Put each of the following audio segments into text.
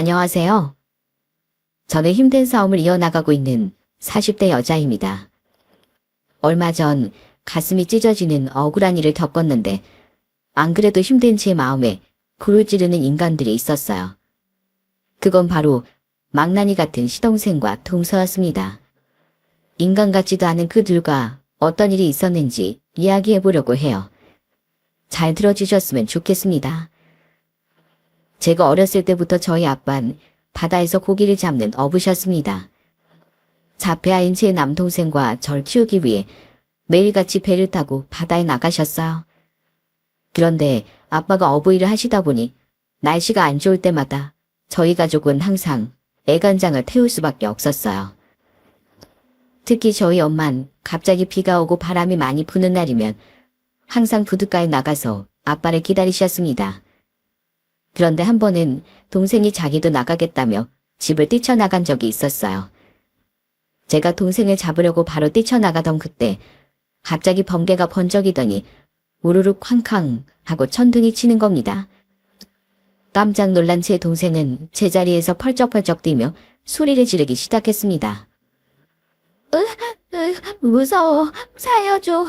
안녕하세요. 저는 힘든 싸움을 이어나가고 있는 40대 여자입니다. 얼마 전 가슴이 찢어지는 억울한 일을 겪었는데 안 그래도 힘든 제 마음에 불을 지르는 인간들이 있었어요. 그건 바로 망나니 같은 시동생과 동서였습니다. 인간 같지도 않은 그들과 어떤 일이 있었는지 이야기해 보려고 해요. 잘 들어주셨으면 좋겠습니다. 제가 어렸을 때부터 저희 아빠는 바다에서 고기를 잡는 어부셨습니다. 자폐아인 제 남동생과 절 키우기 위해 매일같이 배를 타고 바다에 나가셨어요. 그런데 아빠가 어부일을 하시다 보니 날씨가 안 좋을 때마다 저희 가족은 항상 애간장을 태울 수밖에 없었어요. 특히 저희 엄만 갑자기 비가 오고 바람이 많이 부는 날이면 항상 부둣가에 나가서 아빠를 기다리셨습니다. 그런데 한 번은 동생이 자기도 나가겠다며 집을 뛰쳐나간 적이 있었어요. 제가 동생을 잡으려고 바로 뛰쳐나가던 그때 갑자기 번개가 번쩍이더니 우르르 쾅쾅 하고 천둥이 치는 겁니다. 깜짝 놀란 제 동생은 제자리에서 펄쩍펄쩍 뛰며 소리를 지르기 시작했습니다. 무서워. 살려줘.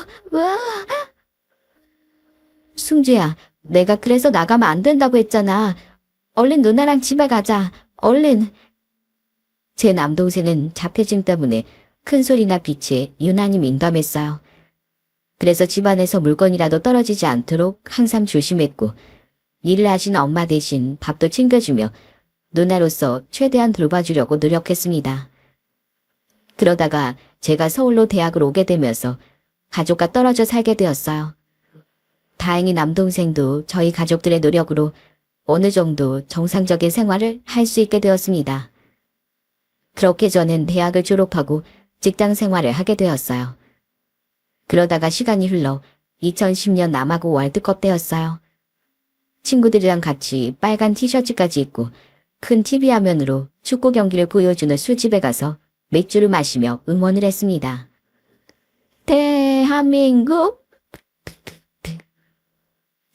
승주야, 내가 그래서 나가면 안 된다고 했잖아. 얼른 누나랑 집에 가자. 얼른. 제 남동생은 자폐증 때문에 큰 소리나 빛에 유난히 민감했어요. 그래서 집안에서 물건이라도 떨어지지 않도록 항상 조심했고 일을 하시는 엄마 대신 밥도 챙겨주며 누나로서 최대한 돌봐주려고 노력했습니다. 그러다가 제가 서울로 대학을 오게 되면서 가족과 떨어져 살게 되었어요. 다행히 남동생도 저희 가족들의 노력으로 어느 정도 정상적인 생활을 할 수 있게 되었습니다. 그렇게 저는 대학을 졸업하고 직장 생활을 하게 되었어요. 그러다가 시간이 흘러 2010년 남아공 월드컵 때였어요. 친구들이랑 같이 빨간 티셔츠까지 입고 큰 TV 화면으로 축구 경기를 보여주는 술집에 가서 맥주를 마시며 응원을 했습니다. 대한민국!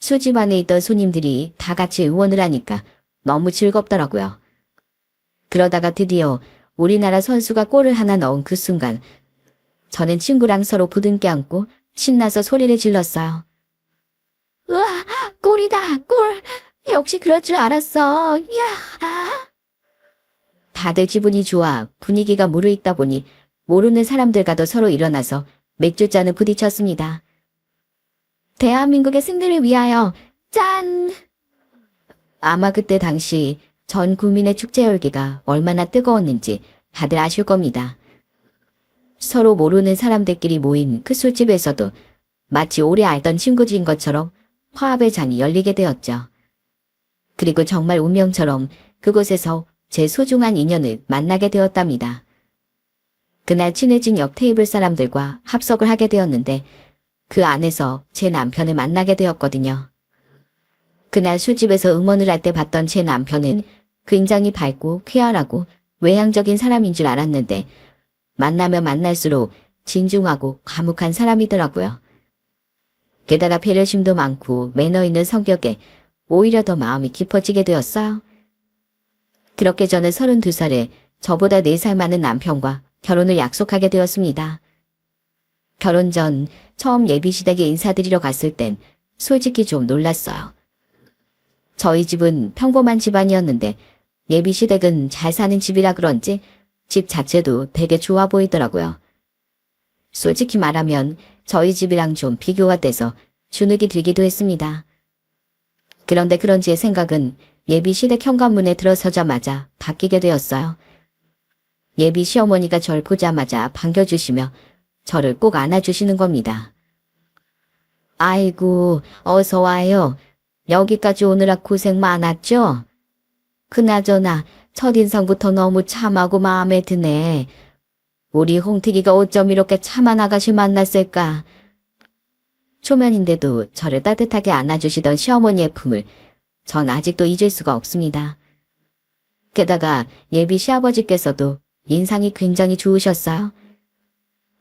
술집 안에 있던 손님들이 다 같이 응원을 하니까 너무 즐겁더라고요. 그러다가 드디어 우리나라 선수가 골을 하나 넣은 그 순간 저는 친구랑 서로 부둥켜 안고 신나서 소리를 질렀어요. 우와, 골이다, 골! 역시 그럴 줄 알았어. 이야. 다들 기분이 좋아 분위기가 무르익다 보니 모르는 사람들과도 서로 일어나서 맥주잔을 부딪혔습니다. 대한민국의 승리를 위하여 짠! 아마 그때 당시 전 국민의 축제 열기가 얼마나 뜨거웠는지 다들 아실 겁니다. 서로 모르는 사람들끼리 모인 그 술집에서도 마치 오래 알던 친구들인 것처럼 화합의 잔이 열리게 되었죠. 그리고 정말 운명처럼 그곳에서 제 소중한 인연을 만나게 되었답니다. 그날 친해진 옆 테이블 사람들과 합석을 하게 되었는데 그 안에서 제 남편을 만나게 되었거든요. 그날 술집에서 응원을 할 때 봤던 제 남편은 굉장히 밝고 쾌활하고 외향적인 사람인 줄 알았는데 만나면 만날수록 진중하고 과묵한 사람이더라고요. 게다가 배려심도 많고 매너 있는 성격에 오히려 더 마음이 깊어지게 되었어요. 그렇게 저는 32살에 저보다 4살 많은 남편과 결혼을 약속하게 되었습니다. 결혼 전 처음 예비시댁에 인사드리러 갔을 땐 솔직히 좀 놀랐어요. 저희 집은 평범한 집안이었는데 예비시댁은 잘 사는 집이라 그런지 집 자체도 되게 좋아 보이더라고요. 솔직히 말하면 저희 집이랑 좀 비교가 돼서 주눅이 들기도 했습니다. 그런데 그런지의 생각은 예비시댁 현관문에 들어서자마자 바뀌게 되었어요. 예비 시어머니가 절 보자마자 반겨주시며 저를 꼭 안아주시는 겁니다. 아이고, 어서 와요. 여기까지 오느라 고생 많았죠? 그나저나 첫인상부터 너무 참하고 마음에 드네. 우리 홍택이가 어쩜 이렇게 참한 아가씨 만났을까? 초면인데도 저를 따뜻하게 안아주시던 시어머니의 품을 전 아직도 잊을 수가 없습니다. 게다가 예비 시아버지께서도 인상이 굉장히 좋으셨어요.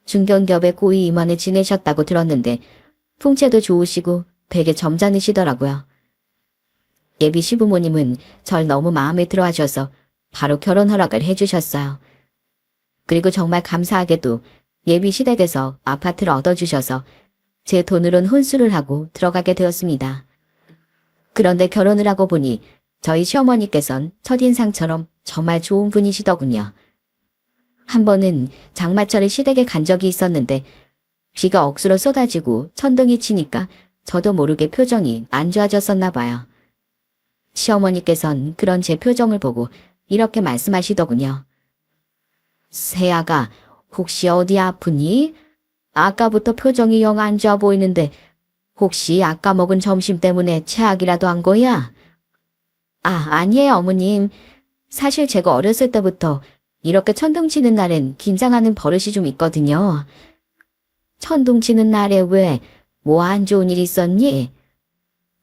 중견기업의 고위 임원을 지내셨다고 들었는데 풍채도 좋으시고 되게 점잖으시더라고요. 예비 시부모님은 절 너무 마음에 들어 하셔서 바로 결혼 허락을 해주셨어요. 그리고 정말 감사하게도 예비 시댁에서 아파트를 얻어주셔서 제 돈으론 혼수를 하고 들어가게 되었습니다. 그런데 결혼을 하고 보니 저희 시어머니께선 첫인상처럼 정말 좋은 분이시더군요. 한 번은 장마철에 시댁에 간 적이 있었는데 비가 억수로 쏟아지고 천둥이 치니까 저도 모르게 표정이 안 좋아졌었나 봐요. 시어머니께선 그런 제 표정을 보고 이렇게 말씀하시더군요. 세아가 혹시 어디 아프니? 아까부터 표정이 영 안 좋아 보이는데 혹시 아까 먹은 점심 때문에 체하기라도 한 거야? 아니에요, 어머님. 사실 제가 어렸을 때부터 이렇게 천둥 치는 날엔 긴장하는 버릇이 좀 있거든요. 천둥 치는 날에 왜 뭐 안 좋은 일 있었니?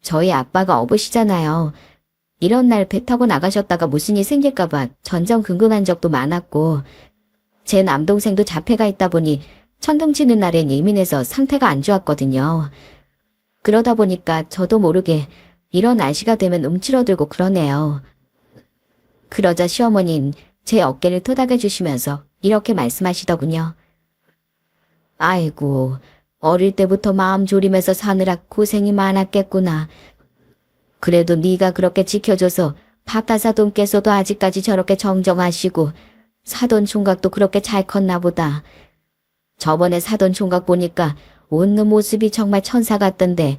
저희 아빠가 어부시잖아요. 이런 날 배 타고 나가셨다가 무슨 일 생길까봐 전전긍긍한 적도 많았고 제 남동생도 자폐가 있다 보니 천둥 치는 날엔 예민해서 상태가 안 좋았거든요. 그러다 보니까 저도 모르게 이런 날씨가 되면 움츠러들고 그러네요. 그러자 시어머니는 제 어깨를 토닥여 주시면서 이렇게 말씀하시더군요. 아이고, 어릴 때부터 마음 졸이면서 사느라 고생이 많았겠구나. 그래도 네가 그렇게 지켜줘서 박가사돈 께서도 아직까지 저렇게 정정하시고 사돈 총각도 그렇게 잘 컸나 보다. 저번에 사돈 총각 보니까 웃는 모습이 정말 천사 같던데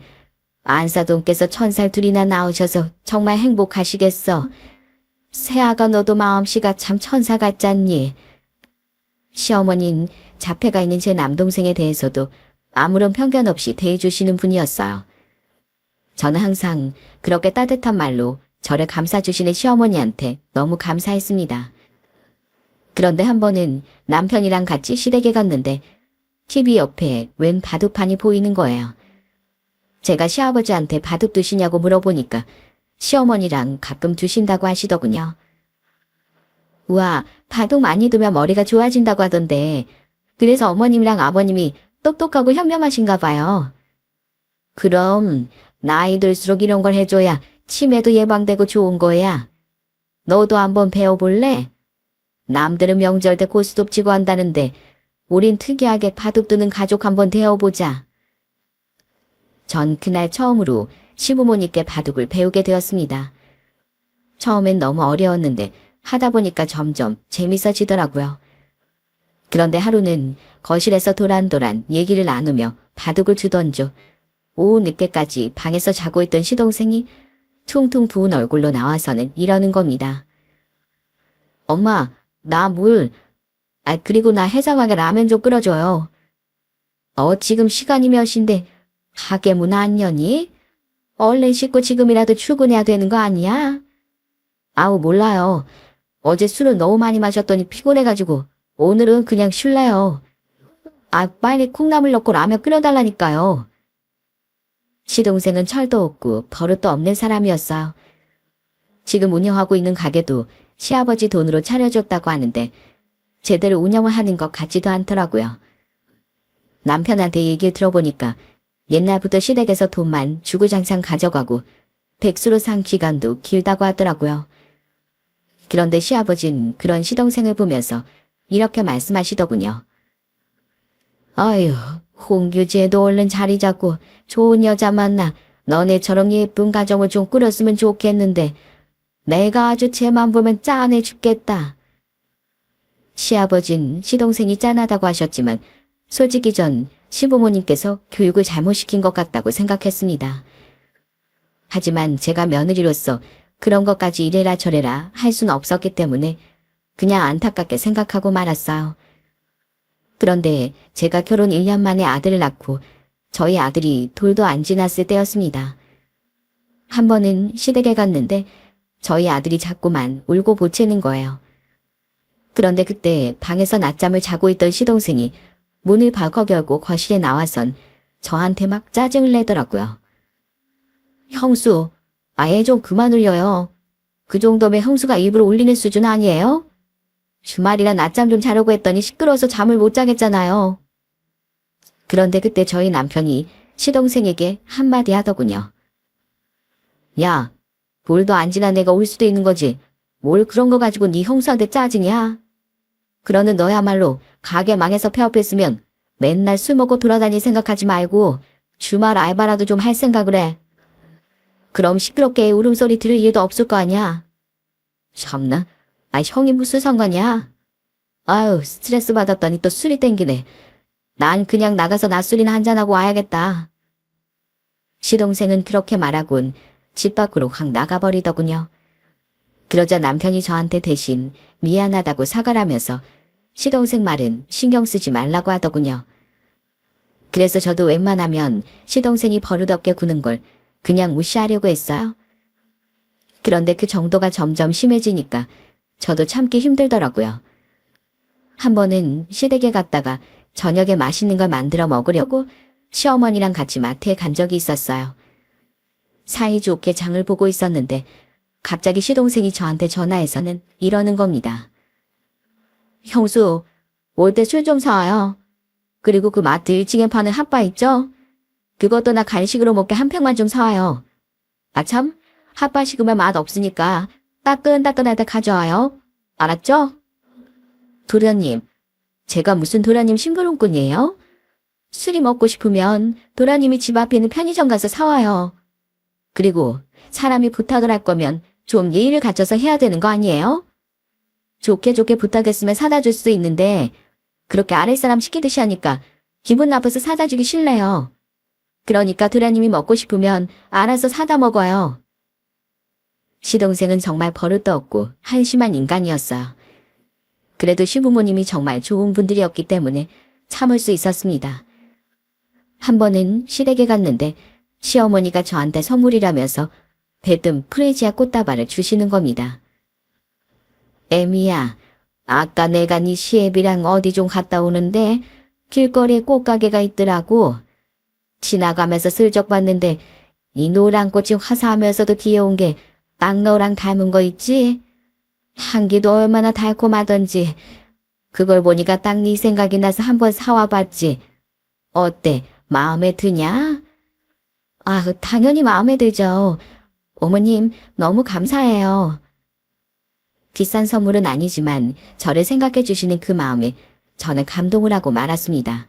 안사돈께서 천살 둘이나 낳으셔서 정말 행복하시겠어. 새아가 너도 마음씨가 참 천사 같잖니. 시어머니는 자폐가 있는 제 남동생에 대해서도 아무런 편견 없이 대해주시는 분이었어요. 저는 항상 그렇게 따뜻한 말로 저를 감싸주시는 시어머니한테 너무 감사했습니다. 그런데 한 번은 남편이랑 같이 시댁에 갔는데 TV 옆에 웬 바둑판이 보이는 거예요. 제가 시아버지한테 바둑 두시냐고 물어보니까 시어머니랑 가끔 두신다고 하시더군요. 우와, 바둑 많이 두면 머리가 좋아진다고 하던데 그래서 어머님이랑 아버님이 똑똑하고 현명하신가 봐요. 그럼 나이 들수록 이런 걸 해줘야 치매도 예방되고 좋은 거야. 너도 한번 배워볼래? 남들은 명절 때 고스톱 치고 한다는데 우린 특이하게 바둑 두는 가족 한번 되어보자. 전 그날 처음으로 시부모님께 바둑을 배우게 되었습니다. 처음엔 너무 어려웠는데 하다 보니까 점점 재밌어지더라고요. 그런데 하루는 거실에서 도란도란 얘기를 나누며 바둑을 두던 중 오후 늦게까지 방에서 자고 있던 시동생이 퉁퉁 부은 얼굴로 나와서는 이러는 겁니다. 엄마, 나 물. 그리고 나 해장하게 라면 좀 끓여줘요. 지금 시간이 몇인데 가게 문 안 여니? 얼른 씻고 지금이라도 출근해야 되는 거 아니야? 몰라요. 어제 술을 너무 많이 마셨더니 피곤해가지고 오늘은 그냥 쉴래요. 빨리 콩나물 넣고 라면 끓여달라니까요. 시동생은 철도 없고 버릇도 없는 사람이었어요. 지금 운영하고 있는 가게도 시아버지 돈으로 차려줬다고 하는데 제대로 운영을 하는 것 같지도 않더라고요. 남편한테 얘기 들어보니까 옛날부터 시댁에서 돈만 주구장창 가져가고 백수로 산 기간도 길다고 하더라고요. 그런데 시아버지는 그런 시동생을 보면서 이렇게 말씀하시더군요. 아유, 홍규지에도 얼른 자리 잡고 좋은 여자 만나 너네처럼 예쁜 가정을 좀 꾸렸으면 좋겠는데 내가 아주 쟤만 보면 짠해 죽겠다. 시아버진 시동생이 짠하다고 하셨지만 솔직히 전 시부모님께서 교육을 잘못시킨 것 같다고 생각했습니다. 하지만 제가 며느리로서 그런 것까지 이래라 저래라 할 수는 없었기 때문에 그냥 안타깝게 생각하고 말았어요. 그런데 제가 결혼 1년 만에 아들을 낳고 저희 아들이 돌도 안 지났을 때였습니다. 한 번은 시댁에 갔는데 저희 아들이 자꾸만 울고 보채는 거예요. 그런데 그때 방에서 낮잠을 자고 있던 시동생이 문을 벌컥 열고 거실에 나와선 저한테 막 짜증을 내더라고요. 형수, 애 좀 그만 울려요. 그 정도면 형수가 입으로 울리는 수준 아니에요? 주말이라 낮잠 좀 자려고 했더니 시끄러워서 잠을 못 자겠잖아요. 그런데 그때 저희 남편이 시동생에게 한마디 하더군요. 야, 돌도 안 지난 애가 올 수도 있는 거지. 뭘 그런 거 가지고 네 형수한테 짜증이야? 그러는 너야말로 가게 망해서 폐업했으면 맨날 술 먹고 돌아다닐 생각하지 말고 주말 알바라도 좀 할 생각을 해. 그럼 시끄럽게 울음소리 들을 일도 없을 거 아니야. 참나. 형이 무슨 상관이야? 아유, 스트레스 받았더니 또 술이 땡기네. 난 그냥 나가서 낮술이나 한잔하고 와야겠다. 시동생은 그렇게 말하곤 집 밖으로 확 나가버리더군요. 그러자 남편이 저한테 대신 미안하다고 사과를 하면서 시동생 말은 신경 쓰지 말라고 하더군요. 그래서 저도 웬만하면 시동생이 버릇없게 구는 걸 그냥 무시하려고 했어요. 그런데 그 정도가 점점 심해지니까 저도 참기 힘들더라고요. 한 번은 시댁에 갔다가 저녁에 맛있는 걸 만들어 먹으려고 시어머니랑 같이 마트에 간 적이 있었어요. 사이좋게 장을 보고 있었는데 갑자기 시동생이 저한테 전화해서는 이러는 겁니다. 형수, 올 때 술 좀 사와요. 그리고 그 마트 1층에 파는 핫바 있죠? 그것도 나 간식으로 먹게 한 팩만 좀 사와요. 아 참, 핫바 식으면 맛 없으니까 따끈따끈할 때 가져와요. 알았죠? 도련님, 제가 무슨 도련님 심부름꾼이에요? 술이 먹고 싶으면 도련님이 집 앞에 있는 편의점 가서 사와요. 그리고 사람이 부탁을 할 거면 좀 예의를 갖춰서 해야 되는 거 아니에요? 좋게 부탁했으면 사다 줄 수 있는데 그렇게 아랫사람 시키듯이 하니까 기분 나빠서 사다 주기 싫네요. 그러니까 도련님이 먹고 싶으면 알아서 사다 먹어요. 시동생은 정말 버릇도 없고 한심한 인간이었어요. 그래도 시부모님이 정말 좋은 분들이었기 때문에 참을 수 있었습니다. 한 번은 시댁에 갔는데 시어머니가 저한테 선물이라면서 대뜸 프레지아 꽃다발을 주시는 겁니다. 애미야, 아까 내가 네 시애비랑 어디 좀 갔다 오는데 길거리에 꽃가게가 있더라고. 지나가면서 슬쩍 봤는데 이 노란 꽃이 화사하면서도 귀여운 게 딱 너랑 닮은 거 있지? 향기도 얼마나 달콤하던지 그걸 보니까 딱 네 생각이 나서 한번 사와봤지. 어때? 마음에 드냐? 아, 당연히 마음에 들죠. 어머님, 너무 감사해요. 비싼 선물은 아니지만 저를 생각해 주시는 그 마음에 저는 감동을 하고 말았습니다.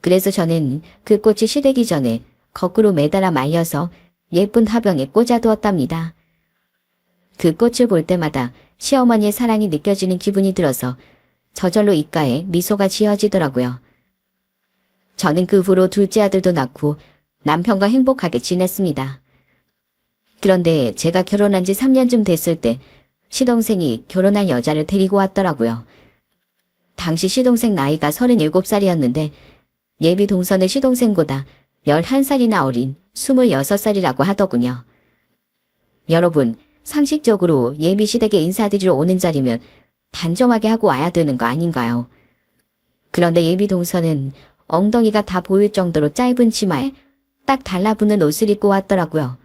그래서 저는 그 꽃이 시들기 전에 거꾸로 매달아 말려서 예쁜 화병에 꽂아두었답니다. 그 꽃을 볼 때마다 시어머니의 사랑이 느껴지는 기분이 들어서 저절로 입가에 미소가 지어지더라고요. 저는 그 후로 둘째 아들도 낳고 남편과 행복하게 지냈습니다. 그런데 제가 결혼한 지 3년쯤 됐을 때 시동생이 결혼한 여자를 데리고 왔더라고요. 당시 시동생 나이가 37살이었는데 예비 동서는 시동생보다 11살이나 어린 26살이라고 하더군요. 여러분, 상식적으로 예비 시댁에 인사드리러 오는 자리면 단정하게 하고 와야 되는 거 아닌가요? 그런데 예비 동서는 엉덩이가 다 보일 정도로 짧은 치마에 딱 달라붙는 옷을 입고 왔더라고요.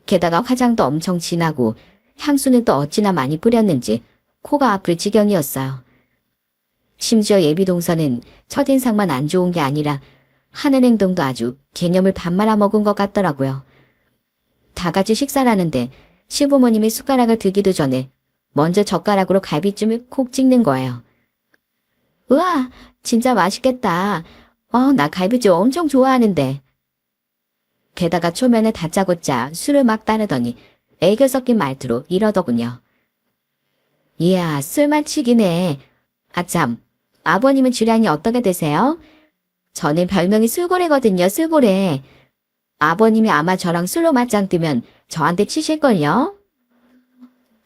게다가 화장도 엄청 진하고 향수는 또 어찌나 많이 뿌렸는지 코가 아플 지경이었어요. 심지어 예비 동서는 첫인상만 안 좋은 게 아니라 하는 행동도 아주 개념을 밥 말아먹은 것 같더라고요. 다 같이 식사를 하는데 시부모님이 숟가락을 들기도 전에 먼저 젓가락으로 갈비찜을 콕 찍는 거예요. 우와, 진짜 맛있겠다. 나 갈비찜 엄청 좋아하는데. 게다가 초면에 다짜고짜 술을 막 따르더니 애교 섞인 말투로 이러더군요. 이야, 술만 치기네. 아참, 아버님은 주량이 어떻게 되세요? 저는 별명이 술고래거든요, 술고래. 아버님이 아마 저랑 술로 맞짱 뜨면 저한테 치실걸요?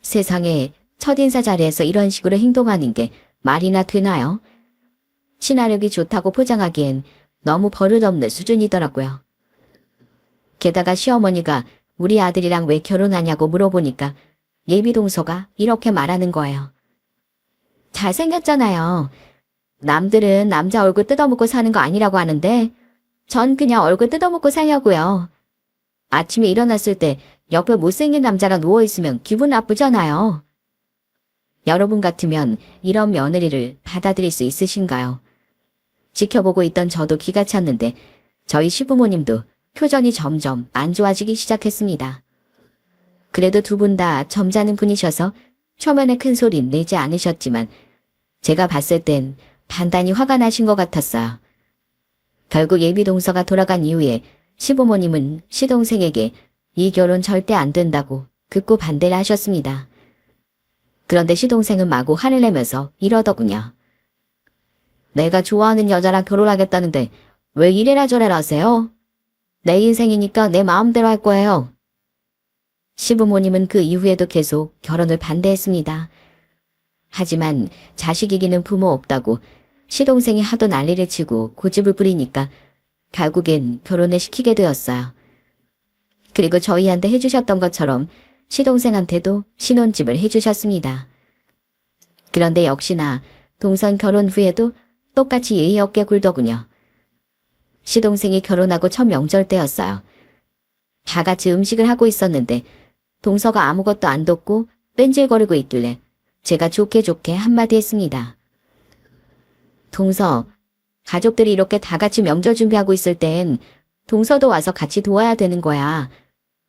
세상에 첫인사 자리에서 이런 식으로 행동하는 게 말이나 되나요? 친화력이 좋다고 포장하기엔 너무 버릇없는 수준이더라고요. 게다가 시어머니가 우리 아들이랑 왜 결혼하냐고 물어보니까 예비 동서가 이렇게 말하는 거예요. 잘생겼잖아요. 남들은 남자 얼굴 뜯어먹고 사는 거 아니라고 하는데 전 그냥 얼굴 뜯어먹고 살려고요. 아침에 일어났을 때 옆에 못생긴 남자랑 누워있으면 기분 나쁘잖아요. 여러분 같으면 이런 며느리를 받아들일 수 있으신가요? 지켜보고 있던 저도 기가 찼는데 저희 시부모님도 표정이 점점 안 좋아지기 시작했습니다. 그래도 두 분 다 점잖은 분이셔서 초면에 큰 소리 내지 않으셨지만 제가 봤을 땐 단단히 화가 나신 것 같았어요. 결국 예비 동서가 돌아간 이후에 시부모님은 시동생에게 이 결혼 절대 안 된다고 극구 반대를 하셨습니다. 그런데 시동생은 마구 화를 내면서 이러더군요. 내가 좋아하는 여자랑 결혼하겠다는데 왜 이래라 저래라 하세요? 내 인생이니까 내 마음대로 할 거예요. 시부모님은 그 이후에도 계속 결혼을 반대했습니다. 하지만 자식 이기는 부모 없다고 시동생이 하도 난리를 치고 고집을 부리니까 결국엔 결혼을 시키게 되었어요. 그리고 저희한테 해주셨던 것처럼 시동생한테도 신혼집을 해주셨습니다. 그런데 역시나 동선 결혼 후에도 똑같이 예의 없게 굴더군요. 시동생이 결혼하고 첫 명절 때였어요. 다 같이 음식을 하고 있었는데 동서가 아무것도 안 뒀고 뺀질거리고 있길래 제가 좋게 한마디 했습니다. 동서, 가족들이 이렇게 다 같이 명절 준비하고 있을 땐 동서도 와서 같이 도와야 되는 거야.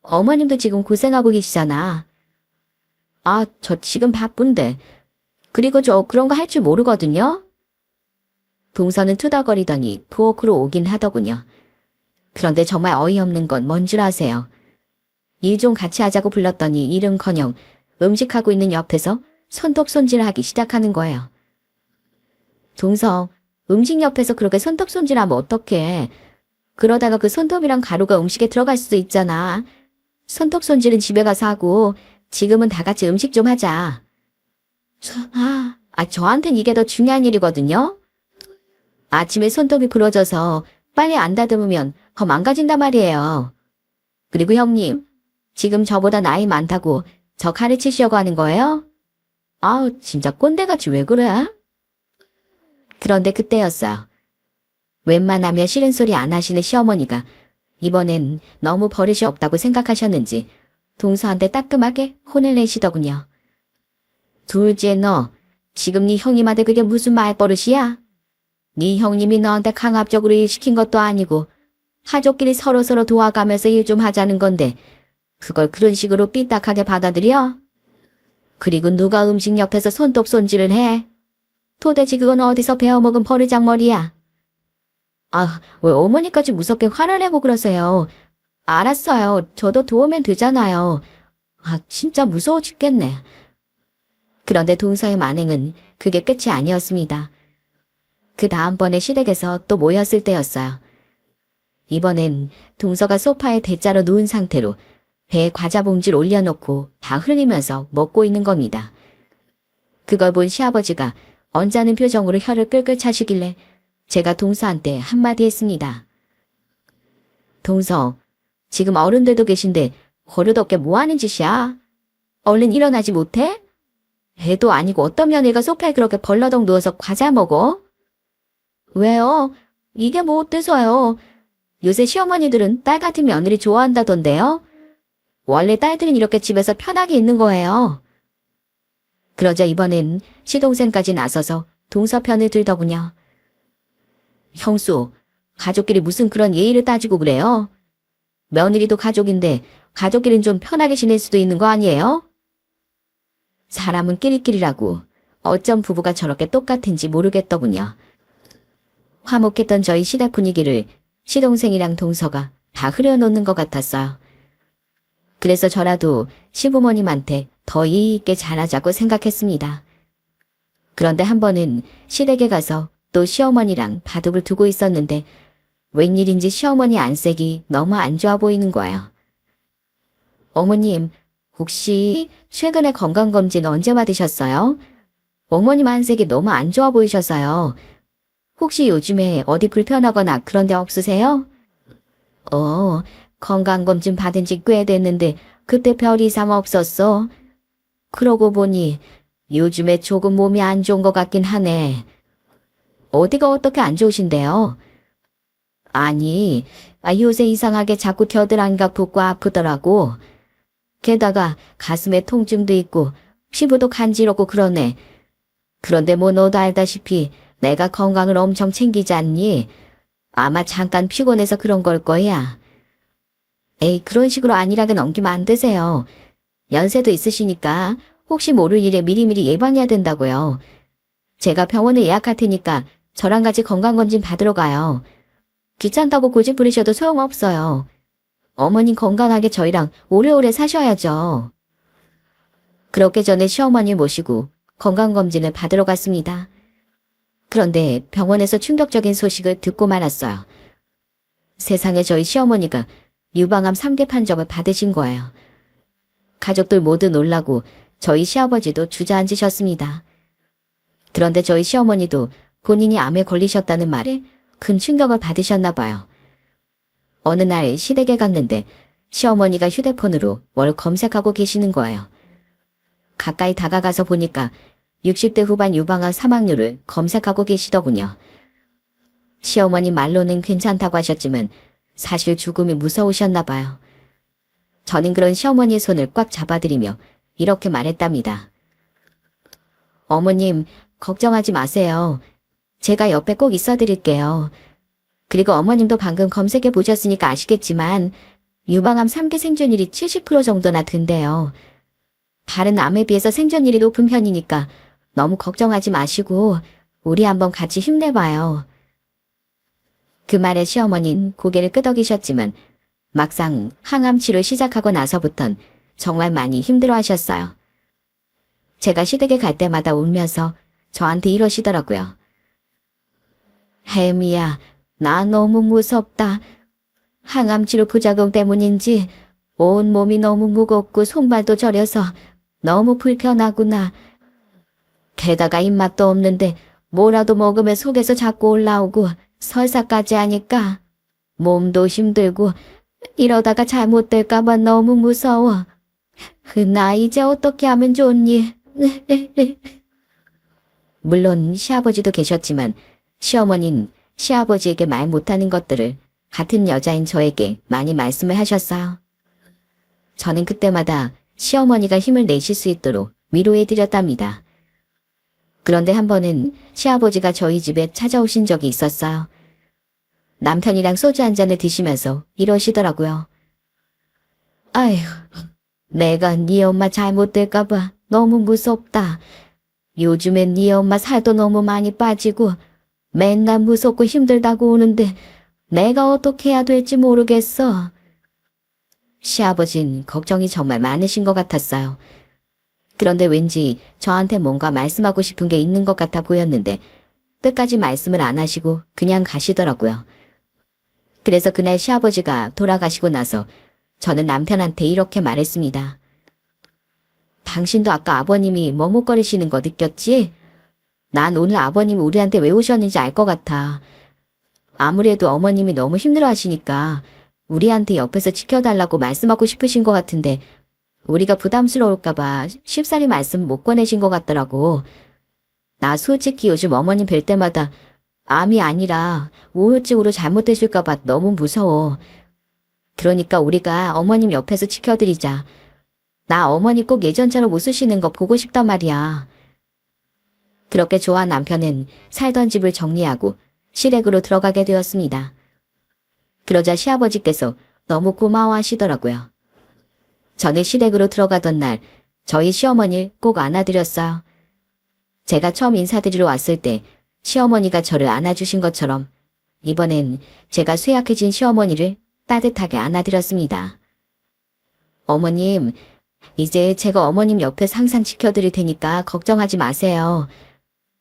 어머님도 지금 고생하고 계시잖아. 아, 저 지금 바쁜데. 그리고 저 그런 거 할 줄 모르거든요. 동서는 투덜거리더니 부엌으로 오긴 하더군요. 그런데 정말 어이없는 건 뭔 줄 아세요? 일 좀 같이 하자고 불렀더니 일은커녕 음식하고 있는 옆에서 손톱손질하기 시작하는 거예요. 동서, 음식 옆에서 그렇게 손톱손질하면 어떡해. 그러다가 그 손톱이랑 가루가 음식에 들어갈 수도 있잖아. 손톱손질은 집에 가서 하고 지금은 다 같이 음식 좀 하자. 저한텐 이게 더 중요한 일이거든요. 아침에 손톱이 부러져서 빨리 안 다듬으면 더 망가진단 말이에요. 그리고 형님, 지금 저보다 나이 많다고 저 가르치시려고 하는 거예요? 아우, 진짜 꼰대같이 왜 그래? 그런데 그때였어요. 웬만하면 싫은 소리 안 하시는 시어머니가 이번엔 너무 버릇이 없다고 생각하셨는지 동서한테 따끔하게 혼을 내시더군요. 둘째 너, 지금 네 형님한테 그게 무슨 말버릇이야? 네 형님이 너한테 강압적으로 일 시킨 것도 아니고 가족끼리 서로서로 도와가면서 일 좀 하자는 건데 그걸 그런 식으로 삐딱하게 받아들여? 그리고 누가 음식 옆에서 손톱 손질을 해? 도대체 그건 어디서 배워먹은 버르장머리야? 왜 어머니까지 무섭게 화를 내고 그러세요? 알았어요. 저도 도우면 되잖아요. 진짜 무서워 죽겠네. 그런데 동서의 만행은 그게 끝이 아니었습니다. 그 다음번에 시댁에서 또 모였을 때였어요. 이번엔 동서가 소파에 대자로 누운 상태로 배에 과자 봉지를 올려놓고 다 흘리면서 먹고 있는 겁니다. 그걸 본 시아버지가 언짢은 표정으로 혀를 끌끌 차시길래 제가 동서한테 한마디 했습니다. 동서, 지금 어른들도 계신데 버릇없게 뭐하는 짓이야? 얼른 일어나지 못해? 애도 아니고 어떤 며느리가 소파에 그렇게 벌러덩 누워서 과자 먹어? 왜요? 이게 뭐 어때서요? 요새 시어머니들은 딸 같은 며느리 좋아한다던데요? 원래 딸들은 이렇게 집에서 편하게 있는 거예요. 그러자 이번엔 시동생까지 나서서 동서 편을 들더군요. 형수, 가족끼리 무슨 그런 예의를 따지고 그래요? 며느리도 가족인데 가족끼리는 좀 편하게 지낼 수도 있는 거 아니에요? 사람은 끼리끼리라고 어쩜 부부가 저렇게 똑같은지 모르겠더군요. 화목했던 저희 시댁 분위기를 시동생이랑 동서가 다 흐려놓는 것 같았어요. 그래서 저라도 시부모님한테 더 예의 있게 잘하자고 생각했습니다. 그런데 한 번은 시댁에 가서 또 시어머니랑 바둑을 두고 있었는데 웬일인지 시어머니 안색이 너무 안 좋아 보이는 거예요. 어머님, 혹시 최근에 건강검진 언제 받으셨어요? 어머님 안색이 너무 안 좋아 보이셔서요. 혹시 요즘에 어디 불편하거나 그런 데 없으세요? 건강검진 받은 지 꽤 됐는데 그때 별 이상 없었어. 그러고 보니 요즘에 조금 몸이 안 좋은 것 같긴 하네. 어디가 어떻게 안 좋으신데요? 아니, 요새 이상하게 자꾸 겨드랑이가 붓고 아프더라고. 게다가 가슴에 통증도 있고 피부도 간지럽고 그러네. 그런데 뭐 너도 알다시피 내가 건강을 엄청 챙기지 않니? 아마 잠깐 피곤해서 그런 걸 거야. 에이, 그런 식으로 안일하게 넘기면 안 되세요. 연세도 있으시니까 혹시 모를 일에 미리미리 예방해야 된다고요. 제가 병원에 예약할 테니까 저랑 같이 건강검진 받으러 가요. 귀찮다고 고집 부리셔도 소용없어요. 어머님 건강하게 저희랑 오래오래 사셔야죠. 그렇게 전에 시어머니 모시고 건강검진을 받으러 갔습니다. 그런데 병원에서 충격적인 소식을 듣고 말았어요. 세상에 저희 시어머니가 유방암 3개 판정을 받으신 거예요. 가족들 모두 놀라고 저희 시아버지도 주저앉으셨습니다. 그런데 저희 시어머니도 본인이 암에 걸리셨다는 말에 큰 충격을 받으셨나 봐요. 어느 날 시댁에 갔는데 시어머니가 휴대폰으로 뭘 검색하고 계시는 거예요. 가까이 다가가서 보니까 60대 후반 유방암 사망률을 검색하고 계시더군요. 시어머니 말로는 괜찮다고 하셨지만 사실 죽음이 무서우셨나 봐요. 저는 그런 시어머니의 손을 꽉 잡아드리며 이렇게 말했답니다. 어머님, 걱정하지 마세요. 제가 옆에 꼭 있어드릴게요. 그리고 어머님도 방금 검색해 보셨으니까 아시겠지만 유방암 3기 생존율이 70% 정도나 된대요. 다른 암에 비해서 생존율이 높은 편이니까 너무 걱정하지 마시고 우리 한번 같이 힘내봐요. 그 말에 시어머니는 고개를 끄덕이셨지만 막상 항암 치료 시작하고 나서부턴 정말 많이 힘들어하셨어요. 제가 시댁에 갈 때마다 울면서 저한테 이러시더라고요. 혜미야, 나 너무 무섭다. 항암 치료 부작용 때문인지 온 몸이 너무 무겁고 손발도 저려서 너무 불편하구나. 게다가 입맛도 없는데 뭐라도 먹으면 속에서 자꾸 올라오고 설사까지 하니까 몸도 힘들고 이러다가 잘못될까봐 너무 무서워. 나 이제 어떻게 하면 좋니? 물론 시아버지도 계셨지만 시어머니는 시아버지에게 말 못하는 것들을 같은 여자인 저에게 많이 말씀을 하셨어요. 저는 그때마다 시어머니가 힘을 내실 수 있도록 위로해드렸답니다. 그런데 한 번은 시아버지가 저희 집에 찾아오신 적이 있었어요. 남편이랑 소주 한 잔을 드시면서 이러시더라고요. 아휴, 내가 네 엄마 잘못될까봐 너무 무섭다. 요즘엔 네 엄마 살도 너무 많이 빠지고 맨날 무섭고 힘들다고 오는데 내가 어떻게 해야 될지 모르겠어. 시아버진 걱정이 정말 많으신 것 같았어요. 그런데 왠지 저한테 뭔가 말씀하고 싶은 게 있는 것 같아 보였는데 끝까지 말씀을 안 하시고 그냥 가시더라고요. 그래서 그날 시아버지가 돌아가시고 나서 저는 남편한테 이렇게 말했습니다. 당신도 아까 아버님이 머뭇거리시는 거 느꼈지? 난 오늘 아버님이 우리한테 왜 오셨는지 알 것 같아. 아무래도 어머님이 너무 힘들어하시니까 우리한테 옆에서 지켜달라고 말씀하고 싶으신 것 같은데 우리가 부담스러울까봐 쉽사리 말씀 못 꺼내신 것 같더라고. 나 솔직히 요즘 어머님 뵐 때마다 암이 아니라 우울증으로 잘못되실까봐 너무 무서워. 그러니까 우리가 어머님 옆에서 지켜드리자. 나 어머니 꼭 예전처럼 웃으시는 거 보고 싶단 말이야. 그렇게 조한 남편은 살던 집을 정리하고 시댁으로 들어가게 되었습니다. 그러자 시아버지께서 너무 고마워하시더라고요. 저는 시댁으로 들어가던 날 저희 시어머니를 꼭 안아드렸어요. 제가 처음 인사드리러 왔을 때 시어머니가 저를 안아주신 것처럼 이번엔 제가 쇠약해진 시어머니를 따뜻하게 안아드렸습니다. 어머님, 이제 제가 어머님 옆에서 항상 지켜드릴 테니까 걱정하지 마세요.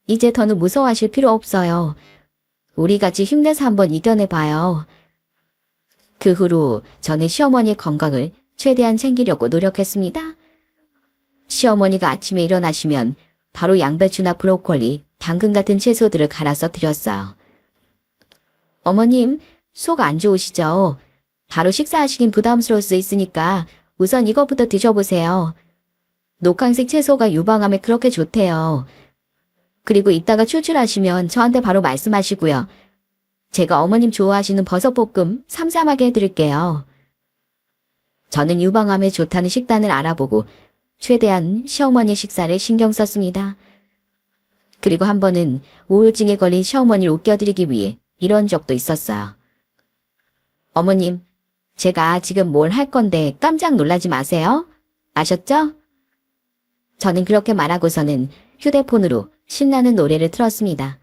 이제 더는 무서워하실 필요 없어요. 우리 같이 힘내서 한번 이겨내봐요. 그 후로 저는 시어머니의 건강을 최대한 챙기려고 노력했습니다. 시어머니가 아침에 일어나시면 바로 양배추나 브로콜리, 당근 같은 채소들을 갈아서 드렸어요. 어머님, 속 안 좋으시죠? 바로 식사하시긴 부담스러울 수 있으니까 우선 이거부터 드셔보세요. 녹황색 채소가 유방암에 그렇게 좋대요. 그리고 이따가 출출하시면 저한테 바로 말씀하시고요. 제가 어머님 좋아하시는 버섯볶음 삼삼하게 해드릴게요. 저는 유방암에 좋다는 식단을 알아보고 최대한 시어머니 식사를 신경 썼습니다. 그리고 한 번은 우울증에 걸린 시어머니를 웃겨드리기 위해 이런 적도 있었어요. 어머님, 제가 지금 뭘 할 건데 깜짝 놀라지 마세요. 아셨죠? 저는 그렇게 말하고서는 휴대폰으로 신나는 노래를 틀었습니다.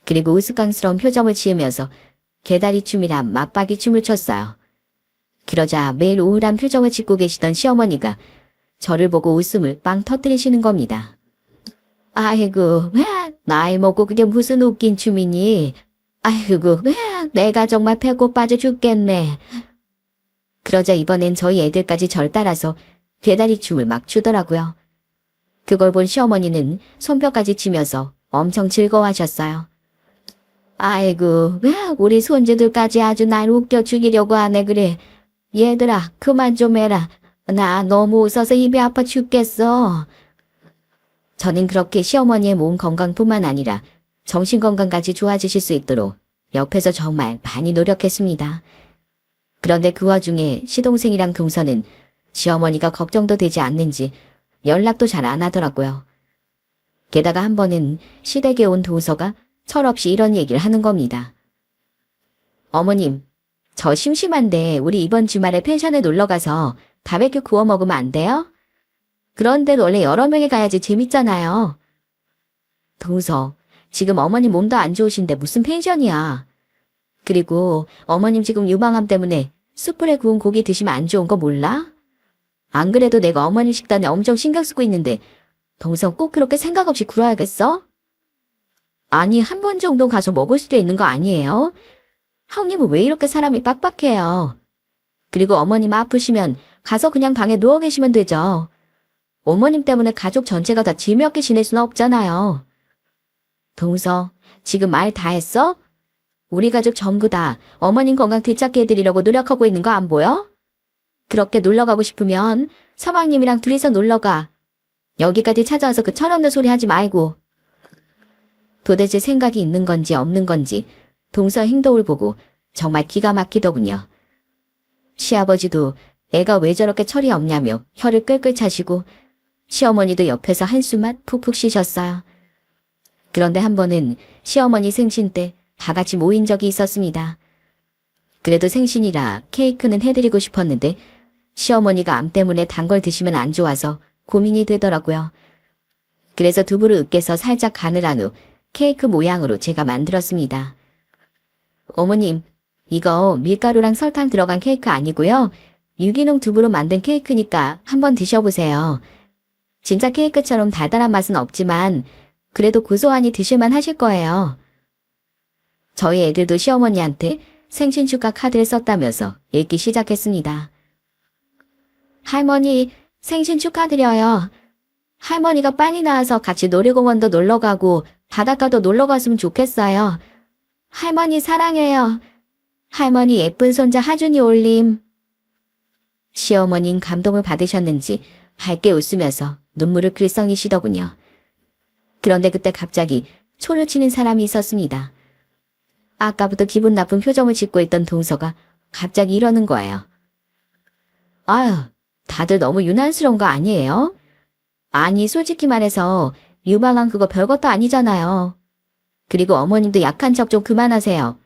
그리고 우스꽝스러운 표정을 지으면서 개다리 춤이라 맞박이 춤을 췄어요. 그러자 매일 우울한 표정을 짓고 계시던 시어머니가 저를 보고 웃음을 빵 터뜨리시는 겁니다. 아이고, 나이 먹고 그게 무슨 웃긴 춤이니? 아이고, 내가 정말 배고 빠져 죽겠네. 그러자 이번엔 저희 애들까지 절 따라서 개다리 춤을 막 추더라고요. 그걸 본 시어머니는 손뼉까지 치면서 엄청 즐거워하셨어요. 아이고, 우리 손주들까지 아주 날 웃겨 죽이려고 하네 그래. 얘들아, 그만 좀 해라. 나 너무 웃어서 입이 아파 죽겠어. 저는 그렇게 시어머니의 몸 건강뿐만 아니라 정신 건강까지 좋아지실 수 있도록 옆에서 정말 많이 노력했습니다. 그런데 그 와중에 시동생이랑 동서는 시어머니가 걱정도 되지 않는지 연락도 잘 안 하더라고요. 게다가 한 번은 시댁에 온 동서가 철없이 이런 얘기를 하는 겁니다. 어머님, 저 심심한데 우리 이번 주말에 펜션에 놀러가서 바베큐 구워 먹으면 안 돼요? 그런데 원래 여러 명이 가야지 재밌잖아요. 동서, 지금 어머님 몸도 안 좋으신데 무슨 펜션이야. 그리고 어머님 지금 유방암 때문에 숯불에 구운 고기 드시면 안 좋은 거 몰라? 안 그래도 내가 어머님 식단에 엄청 신경 쓰고 있는데 동서 꼭 그렇게 생각 없이 굴어야겠어? 아니, 한 번 정도 가서 먹을 수도 있는 거 아니에요? 형님은 왜 이렇게 사람이 빡빡해요? 그리고 어머님 아프시면 가서 그냥 방에 누워 계시면 되죠. 어머님 때문에 가족 전체가 다 질병게 지낼 수는 없잖아요. 동서, 지금 말 다 했어? 우리 가족 전부 다 어머님 건강 되찾게 해드리려고 노력하고 있는 거 안 보여? 그렇게 놀러가고 싶으면 서방님이랑 둘이서 놀러가. 여기까지 찾아와서 그 철없는 소리 하지 말고. 도대체 생각이 있는 건지 없는 건지 동서 행동을 보고 정말 기가 막히더군요. 시아버지도 애가 왜 저렇게 철이 없냐며 혀를 끌끌 차시고 시어머니도 옆에서 한숨만 푹푹 쉬셨어요. 그런데 한 번은 시어머니 생신 때 다 같이 모인 적이 있었습니다. 그래도 생신이라 케이크는 해드리고 싶었는데 시어머니가 암 때문에 단 걸 드시면 안 좋아서 고민이 되더라고요. 그래서 두부를 으깨서 살짝 간을 한 후 케이크 모양으로 제가 만들었습니다. 어머님, 이거 밀가루랑 설탕 들어간 케이크 아니고요. 유기농 두부로 만든 케이크니까 한번 드셔보세요. 진짜 케이크처럼 달달한 맛은 없지만 그래도 고소하니 드실만 하실 거예요. 저희 애들도 시어머니한테 생신 축하 카드를 썼다면서 읽기 시작했습니다. 할머니, 생신 축하드려요. 할머니가 빨리 나와서 같이 놀이공원도 놀러가고 바닷가도 놀러갔으면 좋겠어요. 할머니 사랑해요. 할머니 예쁜 손자 하준이 올림. 시어머니는 감동을 받으셨는지 밝게 웃으면서 눈물을 글썽이시더군요. 그런데 그때 갑자기 초를 치는 사람이 있었습니다. 아까부터 기분 나쁜 표정을 짓고 있던 동서가 갑자기 이러는 거예요. 아유, 다들 너무 유난스러운 거 아니에요? 아니, 솔직히 말해서 유방암 그거 별것도 아니잖아요. 그리고 어머님도 약한 척 좀 그만하세요.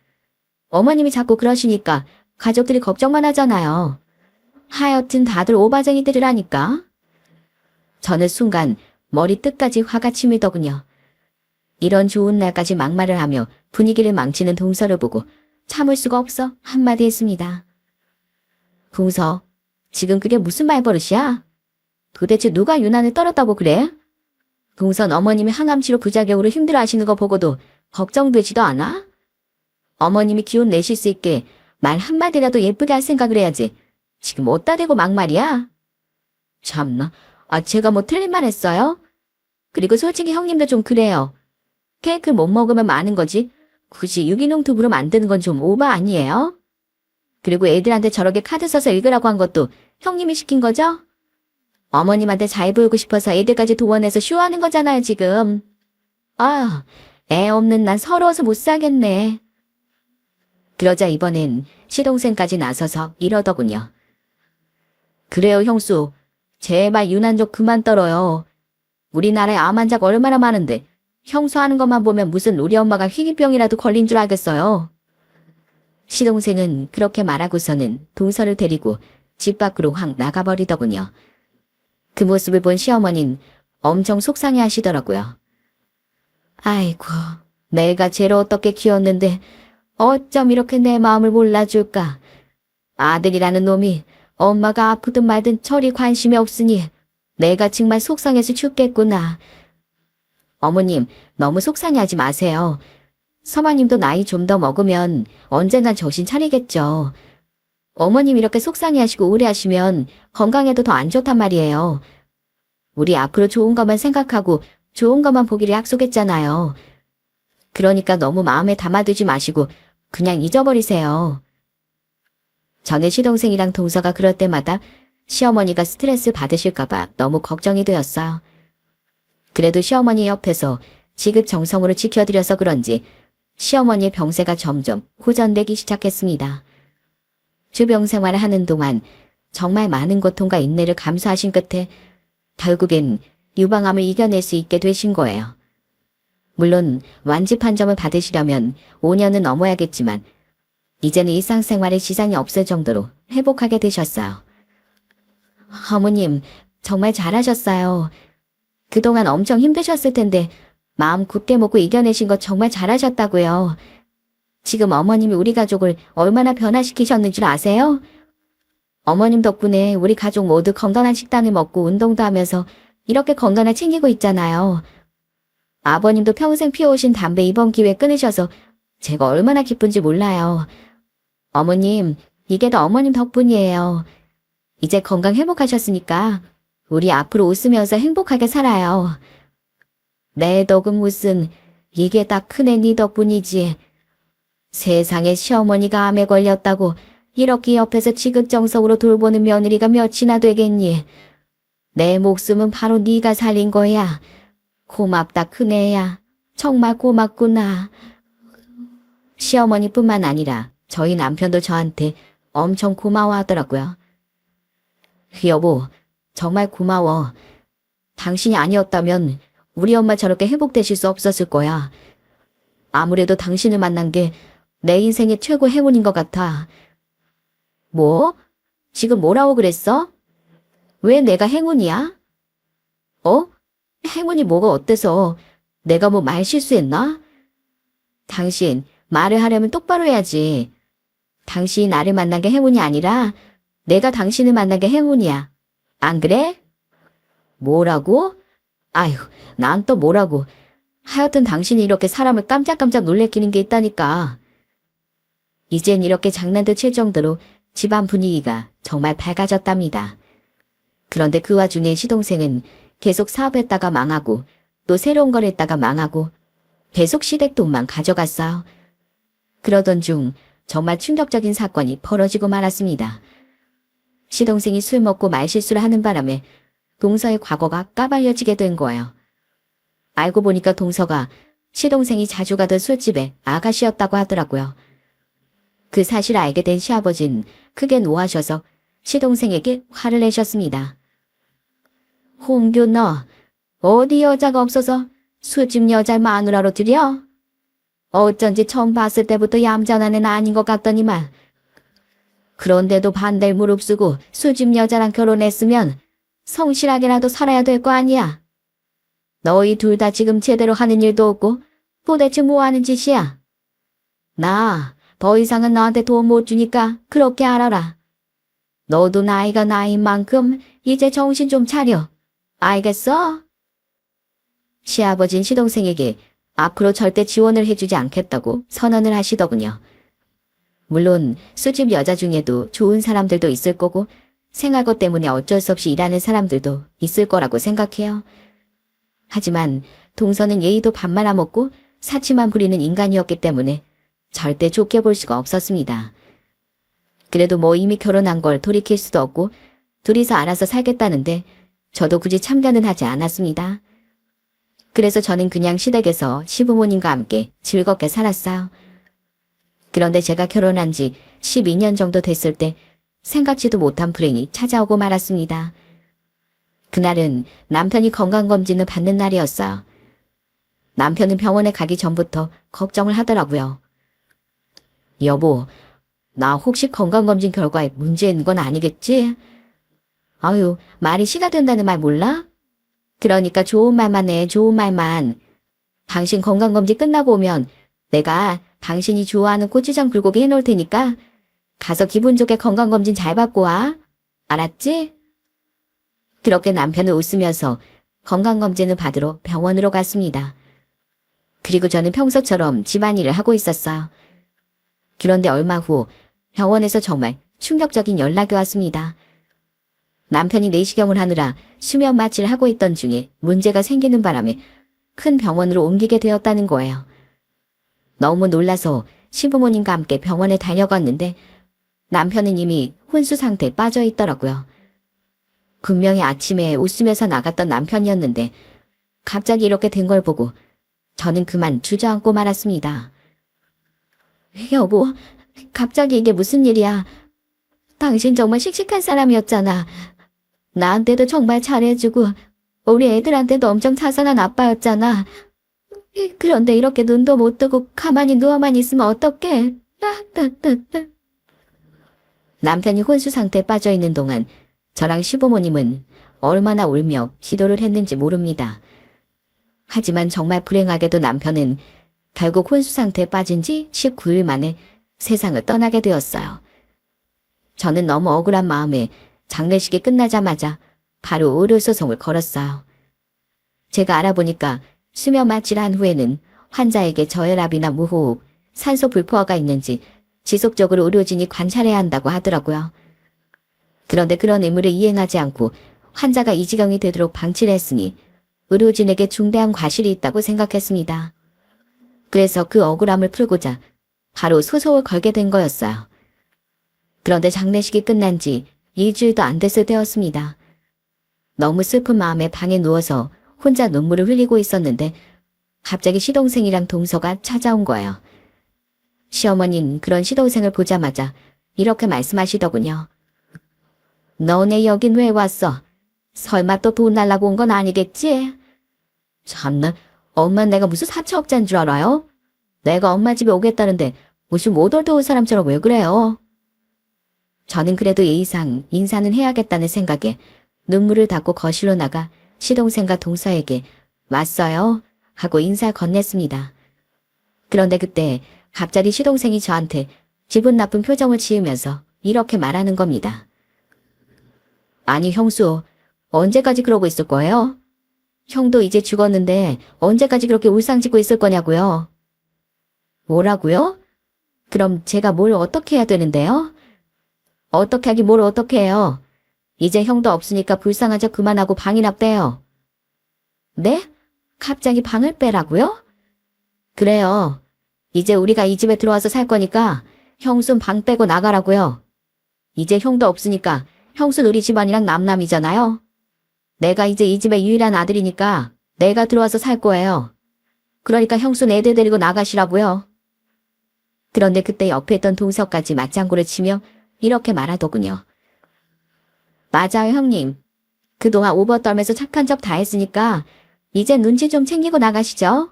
어머님이 자꾸 그러시니까 가족들이 걱정만 하잖아요. 하여튼 다들 오바쟁이들이라니까. 저는 순간 머리끝까지 화가 치밀더군요. 이런 좋은 날까지 막말을 하며 분위기를 망치는 동서를 보고 참을 수가 없어 한마디 했습니다. 동서, 지금 그게 무슨 말버릇이야? 도대체 누가 유난을 떨었다고 그래? 동선 어머님이 항암치료 부작용으로 힘들어하시는 거 보고도 걱정되지도 않아? 어머님이 기운 내실 수 있게 말 한마디라도 예쁘게 할 생각을 해야지. 지금 어디다 대고 막말이야? 참나, 제가 뭐 틀린 말 했어요? 그리고 솔직히 형님도 좀 그래요. 케이크 못 먹으면 많은 거지. 굳이 유기농 두부로 만드는 건 좀 오바 아니에요? 그리고 애들한테 저렇게 카드 써서 읽으라고 한 것도 형님이 시킨 거죠? 어머님한테 잘 보이고 싶어서 애들까지 동원해서 쇼하는 거잖아요, 지금. 아, 애 없는 난 서러워서 못 사겠네. 그러자 이번엔 시동생까지 나서서 이러더군요. 그래요, 형수. 제발 유난적 그만 떨어요. 우리나라에 암 환자가 얼마나 많은데 형수 하는 것만 보면 무슨 우리 엄마가 희귀병이라도 걸린 줄 알겠어요. 시동생은 그렇게 말하고서는 동서를 데리고 집 밖으로 확 나가버리더군요. 그 모습을 본 시어머니는 엄청 속상해 하시더라고요. 아이고, 내가 쟤를 어떻게 키웠는데 어쩜 이렇게 내 마음을 몰라줄까. 아들이라는 놈이 엄마가 아프든 말든 저리 관심이 없으니 내가 정말 속상해서 죽겠구나. 어머님, 너무 속상해하지 마세요. 서마님도 나이 좀 더 먹으면 언젠간 정신 차리겠죠. 어머님 이렇게 속상해하시고 우울해하시면 건강에도 더 안 좋단 말이에요. 우리 앞으로 좋은 것만 생각하고 좋은 것만 보기를 약속했잖아요. 그러니까 너무 마음에 담아두지 마시고 그냥 잊어버리세요. 전에 시동생이랑 동서가 그럴 때마다 시어머니가 스트레스 받으실까봐 너무 걱정이 되었어요. 그래도 시어머니 옆에서 지극정성으로 지켜드려서 그런지 시어머니의 병세가 점점 호전되기 시작했습니다. 주병 생활을 하는 동안 정말 많은 고통과 인내를 감수하신 끝에 결국엔 유방암을 이겨낼 수 있게 되신 거예요. 물론 완치 판정을 받으시려면 5년은 넘어야겠지만 이제는 일상생활에 지장이 없을 정도로 회복하게 되셨어요. 어머님, 정말 잘하셨어요. 그동안 엄청 힘드셨을 텐데 마음 굳게 먹고 이겨내신 거 정말 잘하셨다고요. 지금 어머님이 우리 가족을 얼마나 변화시키셨는 줄 아세요? 어머님 덕분에 우리 가족 모두 건강한 식단을 먹고 운동도 하면서 이렇게 건강을 챙기고 있잖아요. 아버님도 평생 피워오신 담배 이번 기회에 끊으셔서 제가 얼마나 기쁜지 몰라요. 어머님, 이게 다 어머님 덕분이에요. 이제 건강 회복하셨으니까 우리 앞으로 웃으면서 행복하게 살아요. 내 덕은 무슨, 이게 다 큰애 네 덕분이지. 세상에 시어머니가 암에 걸렸다고 이렇게 옆에서 지극정성으로 돌보는 며느리가 몇이나 되겠니? 내 목숨은 바로 네가 살린 거야. 고맙다 큰애야. 정말 고맙구나. 시어머니뿐만 아니라 저희 남편도 저한테 엄청 고마워하더라고요. 여보, 정말 고마워. 당신이 아니었다면 우리 엄마 저렇게 회복되실 수 없었을 거야. 아무래도 당신을 만난 게 내 인생의 최고 행운인 것 같아. 뭐? 지금 뭐라고 그랬어? 왜 내가 행운이야? 어? 행운이 뭐가 어때서? 내가 뭐 말 실수했나? 당신, 말을 하려면 똑바로 해야지. 당신이 나를 만난 게 행운이 아니라 내가 당신을 만난 게 행운이야. 안 그래? 뭐라고? 아휴, 난 또 뭐라고. 하여튼 당신이 이렇게 사람을 깜짝깜짝 놀래키는 게 있다니까. 이젠 이렇게 장난도 칠 정도로 집안 분위기가 정말 밝아졌답니다. 그런데 그 와중에 시동생은 계속 사업했다가 망하고 또 새로운 걸 했다가 망하고 계속 시댁 돈만 가져갔어요. 그러던 중 정말 충격적인 사건이 벌어지고 말았습니다. 시동생이 술 먹고 말실수를 하는 바람에 동서의 과거가 까발려지게 된 거예요. 알고 보니까 동서가 시동생이 자주 가던 술집의 아가씨였다고 하더라고요. 그 사실을 알게 된 시아버지는 크게 노하셔서 시동생에게 화를 내셨습니다. 홍규 너 어디 여자가 없어서 술집 여자를 마누라로 들여? 어쩐지 처음 봤을 때부터 얌전한 애는 아닌 것 같더니만. 그런데도 반댈 무릅쓰고 술집 여자랑 결혼했으면 성실하게라도 살아야 될 거 아니야. 너희 둘 다 지금 제대로 하는 일도 없고 도대체 뭐 하는 짓이야? 나 더 이상은 너한테 돈 못 주니까 그렇게 알아라. 너도 나이가 나인 만큼 이제 정신 좀 차려. 알겠어? 시아버진 시동생에게 앞으로 절대 지원을 해주지 않겠다고 선언을 하시더군요. 물론 술집 여자 중에도 좋은 사람들도 있을 거고 생활고 때문에 어쩔 수 없이 일하는 사람들도 있을 거라고 생각해요. 하지만 동서는 예의도 밥 말아먹고 사치만 부리는 인간이었기 때문에 절대 좋게 볼 수가 없었습니다. 그래도 뭐 이미 결혼한 걸 돌이킬 수도 없고 둘이서 알아서 살겠다는데 저도 굳이 참견은 하지 않았습니다. 그래서 저는 그냥 시댁에서 시부모님과 함께 즐겁게 살았어요. 그런데 제가 결혼한 지 12년 정도 됐을 때 생각지도 못한 불행이 찾아오고 말았습니다. 그날은 남편이 건강검진을 받는 날이었어요. 남편은 병원에 가기 전부터 걱정을 하더라고요. 여보, 나 혹시 건강검진 결과에 문제 있는 건 아니겠지? 아유, 말이 시가 된다는 말 몰라? 그러니까 좋은 말만 해, 좋은 말만. 당신 건강검진 끝나고 오면 내가 당신이 좋아하는 고추장 불고기 해놓을 테니까 가서 기분 좋게 건강검진 잘 받고 와. 알았지? 그렇게 남편은 웃으면서 건강검진을 받으러 병원으로 갔습니다. 그리고 저는 평소처럼 집안일을 하고 있었어요. 그런데 얼마 후 병원에서 정말 충격적인 연락이 왔습니다. 남편이 내시경을 하느라 수면 마취를 하고 있던 중에 문제가 생기는 바람에 큰 병원으로 옮기게 되었다는 거예요. 너무 놀라서 시부모님과 함께 병원에 다녀갔는데 남편은 이미 혼수 상태에 빠져 있더라고요. 분명히 아침에 웃으면서 나갔던 남편이었는데 갑자기 이렇게 된 걸 보고 저는 그만 주저앉고 말았습니다. 여보, 갑자기 이게 무슨 일이야? 당신 정말 씩씩한 사람이었잖아. 나한테도 정말 잘해주고 우리 애들한테도 엄청 자상한 아빠였잖아. 그런데 이렇게 눈도 못 뜨고 가만히 누워만 있으면 어떡해? 남편이 혼수 상태에 빠져 있는 동안 저랑 시부모님은 얼마나 울며 기도를 했는지 모릅니다. 하지만 정말 불행하게도 남편은 결국 혼수 상태에 빠진 지 19일 만에 세상을 떠나게 되었어요. 저는 너무 억울한 마음에 장례식이 끝나자마자 바로 의료소송을 걸었어요. 제가 알아보니까 수면 마취를 한 후에는 환자에게 저혈압이나 무호흡, 산소 불포화가 있는지 지속적으로 의료진이 관찰해야 한다고 하더라고요. 그런데 그런 의무를 이행하지 않고 환자가 이 지경이 되도록 방치를 했으니 의료진에게 중대한 과실이 있다고 생각했습니다. 그래서 그 억울함을 풀고자 바로 소송을 걸게 된 거였어요. 그런데 장례식이 끝난 지 일주일도 안 됐을 때였습니다. 너무 슬픈 마음에 방에 누워서 혼자 눈물을 흘리고 있었는데 갑자기 시동생이랑 동서가 찾아온 거예요. 시어머니는 그런 시동생을 보자마자 이렇게 말씀하시더군요. 너네 여긴 왜 왔어? 설마 또 돈 달라고 온 건 아니겠지? 참나, 엄마 내가 무슨 사채업자인 줄 알아요? 내가 엄마 집에 오겠다는데 무슨 못 올 때 올 사람처럼 왜 그래요? 저는 그래도 예의상 인사는 해야겠다는 생각에 눈물을 닦고 거실로 나가 시동생과 동서에게 왔어요 하고 인사를 건넸습니다. 그런데 그때 갑자기 시동생이 저한테 기분 나쁜 표정을 지으면서 이렇게 말하는 겁니다. 아니 형수, 언제까지 그러고 있을 거예요? 형도 이제 죽었는데 언제까지 그렇게 울상짓고 있을 거냐고요? 뭐라고요? 그럼 제가 뭘 어떻게 해야 되는데요? 어떻게 하기 뭘 어떻게 해요? 이제 형도 없으니까 불쌍하자 그만하고 방이나 빼요. 네? 갑자기 방을 빼라고요? 그래요. 이제 우리가 이 집에 들어와서 살 거니까 형순 방 빼고 나가라고요. 이제 형도 없으니까 형순 우리 집안이랑 남남이잖아요. 내가 이제 이 집의 유일한 아들이니까 내가 들어와서 살 거예요. 그러니까 형순 애들 데리고 나가시라고요. 그런데 그때 옆에 있던 동서까지 맞장구를 치며 이렇게 말하더군요. 맞아요 형님. 그동안 오버 떨면서 착한 척 다 했으니까 이제 눈치 좀 챙기고 나가시죠.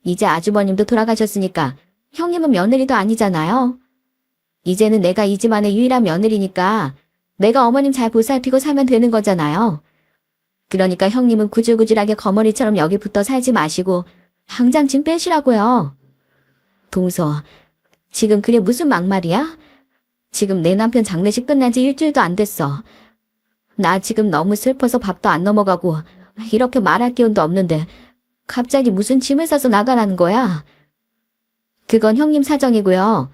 이제 아주버님도 돌아가셨으니까 형님은 며느리도 아니잖아요. 이제는 내가 이 집안의 유일한 며느리니까 내가 어머님 잘 보살피고 살면 되는 거잖아요. 그러니까 형님은 구질구질하게 거머리처럼 여기 붙어 살지 마시고 당장 짐 빼시라고요. 동서, 지금 그게 무슨 막말이야? 지금 내 남편 장례식 끝난 지 일주일도 안 됐어. 나 지금 너무 슬퍼서 밥도 안 넘어가고 이렇게 말할 기운도 없는데 갑자기 무슨 짐을 싸서 나가라는 거야? 그건 형님 사정이고요.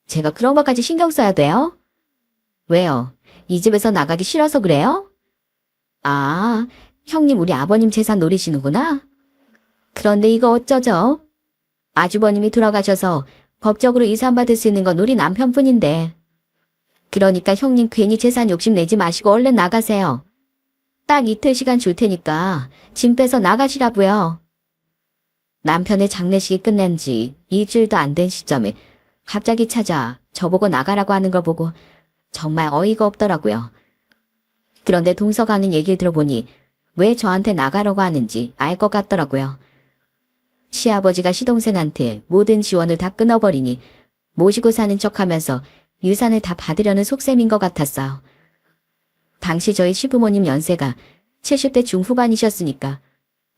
제가 그런 것까지 신경 써야 돼요? 왜요? 이 집에서 나가기 싫어서 그래요? 아, 형님 우리 아버님 재산 노리시는구나? 그런데 이거 어쩌죠? 아주버님이 돌아가셔서 법적으로 이산받을 수 있는 건 우리 남편뿐인데. 그러니까 형님 괜히 재산 욕심 내지 마시고 얼른 나가세요. 딱 이틀 시간 줄 테니까 짐 빼서 나가시라고요. 남편의 장례식이 끝난 지 일주일도 안 된 시점에 갑자기 찾아 저보고 나가라고 하는 걸 보고 정말 어이가 없더라고요. 그런데 동서가 하는 얘기를 들어보니 왜 저한테 나가라고 하는지 알 것 같더라고요. 시아버지가 시동생한테 모든 지원을 다 끊어버리니 모시고 사는 척하면서 유산을 다 받으려는 속셈인 것 같았어요. 당시 저희 시부모님 연세가 70대 중후반이셨으니까